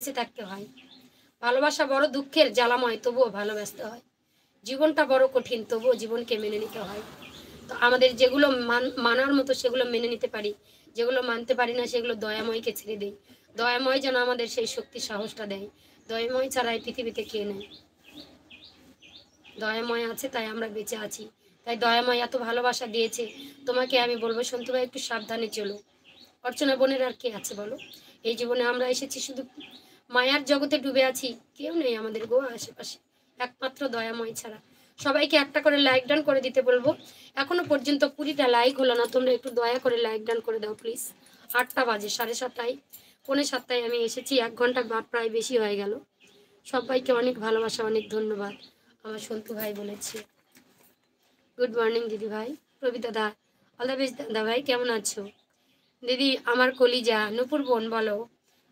বেঁচে থাকতে হয়। ভালোবাসা বড় দুঃখের জ্বালাময়, তবুও ভালোবাসতে হয়। জীবনটা বড় কঠিন, তবুও জীবনকে মেনে নিতে হয়। তো আমাদের যেগুলো মানার মতো সেগুলো মেনে নিতে পারি, যেগুলো মানতে পারি না সেগুলো দয়াময়কে ছেড়ে দেই। দয়াময় যেন আমাদের সেই শক্তি সাহসটা দেয়। দয়াময় ছাড়া এই পৃথিবীতে কে নেই। দয়াময় আছে তাই আমরা বেঁচে আছি। তাই দয়াময় এত ভালোবাসা দিয়েছে। তোমাকে আমি বলবো সন্তু ভাই, একটু সাবধানে চলো। অর্চনা বোনের আর কে আছে বলো? এই জীবনে আমরা এসেছি শুধু মায়ার জগতে ডুবে আছি, কেউ নেই আমাদের গো আশেপাশে, একমাত্র দয়াময় ছাড়া। সবাইকে একটা করে লাইক ডান করে দিতে বলবো। এখনো পর্যন্ত 20টা লাইক হলো না, তোমরা একটু দয়া করে লাইক ডান করে দাও প্লিজ। 8টা বাজে, 7:30, 6:45 আমি এসেছি, 1 ঘন্টা বা প্রায় বেশি হয়ে গেল। সবাইকে অনেক ভালোবাসা, অনেক ধন্যবাদ। আমার সন্তু ভাই বলেছে গুড মর্নিং দিদি ভাই। প্রবীর দাদা, অল দ্য বেস্ট দাদা ভাই, কেমন আছো? দিদি আমার কলিজা নূপুর বোন বলো,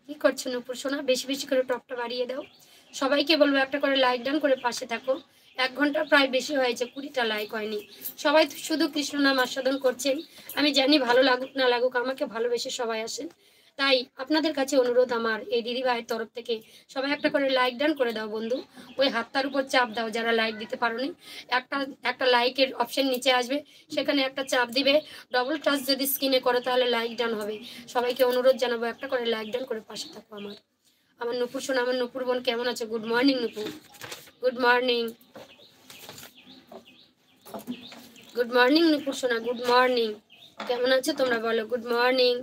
কি করছো নূপুর সোনা? বেশি বেশি করে টপটা বাড়িয়ে দাও। সবাইকে বলবো একটা করে লাইক ডান করে পাশে থাকো। 1 ঘন্টা প্রায় বেশি হয়েছে, 20টা লাইক হয়নি। সবাই শুধু কৃষ্ণ নাম আস্বাদন করছেন। আমি জানি ভালো লাগুক না লাগুক, আমাকে ভালোবেসে সবাই আসেন। তাই আপনাদের কাছে অনুরোধ আমার, এই দিদি ভাইয়ের তরফ থেকে সবাই একটা করে লাইক ডান করে দাও বন্ধু। ওই হাতটার উপর চাপ দাও যারা লাইক দিতে পারোনি। একটা একটা লাইকের অপশন নিচে আসবে, সেখানে একটা চাপ দিবে। ডবল টাচ যদি স্ক্রিনে করো তাহলে লাইক ডান হবে। সবাইকে অনুরোধ জানাবো একটা করে লাইক ডান করে পাশে থাকো আমার। আমার নূপুর শোনা, আমার নূপুর বোন কেমন আছে? গুড মর্নিং নূপুর, গুড মর্নিং। গুড মর্নিং নূপুর সোনা, গুড মর্নিং। কেমন আছো তোমরা বলো? Good morning.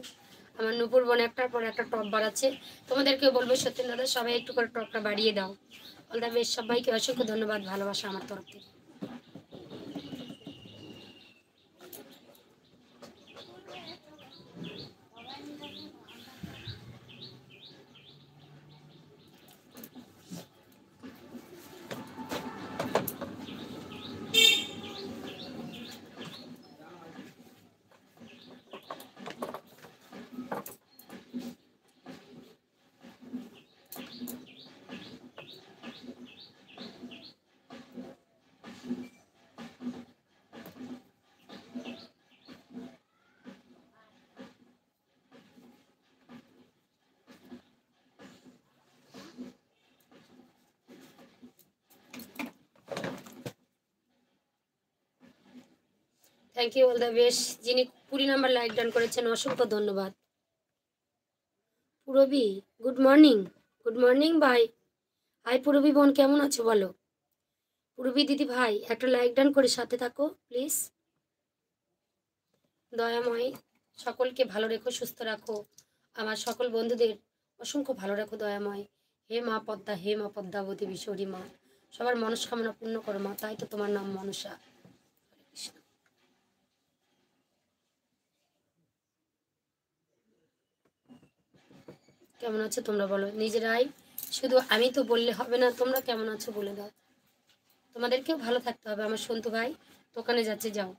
আমার নূপুর বোন একটার পর একটা টপ বাড়াচ্ছে। তোমাদেরকেও বলবো সত্যেন দাদা সবাই একটু করে টপটা বাড়িয়ে দাও। অল দ্য বেস্ট, সবাইকে অসংখ্য ধন্যবাদ, ভালোবাসা আমার তরফ থেকে। Thank you all the best. যিনি 20 নাম্বার লাইক ডান করেছেন অসংখ্য ধন্যবাদ। Purabi good morning, good morning ভাই। হাই পুরবী বোন, কেমন আছো বলো? পুরবী দিদি ভাই একটা লাইক ডান করে সাথে থাকো প্লিজ। দয়াময় সকলকে ভালো রেখো, সুস্থ রাখো। আমার সকল বন্ধুদের অসংখ্য ভালো রাখো দয়াময়। হে মা পদ্মা, হে মা পদ্মাবতী বিশরী মা, সবার মনস্কামনা পূর্ণ করো মা, তাই তো তোমার নাম মনসা। হরে কৃষ্ণ। কেমন আছো তোমরা বলো নিজেরাই, শুধু আমি তো বললে হবে না, তোমরা কেমন আছো বলে দাও। তোমাদেরকেও ভালো থাকতে হবে। আমার সন্তু ভাই দোকানে যাচ্ছে, যাও।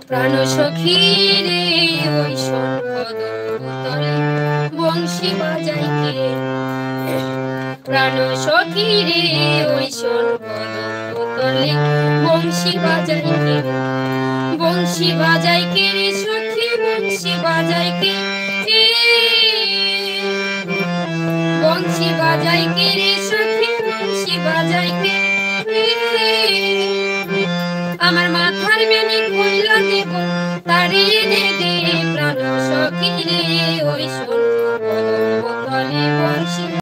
প্রাণ সখী রে ওই শঙ্খদলে বংশী বাজাই কে, প্রাণ সখী রে ওই শঙ্খদলে বংশী বাজাই কে, বংশী বাজাই কে রে সখী, বংশী বাজাই কে, বংশী বাজাই কে রে সখী, বংশী বাজাই কে। আমার মাথার বেনি কইলা দেব তারিয়ে দে, প্রাণ সখী রে ওই শঙ্খ তলে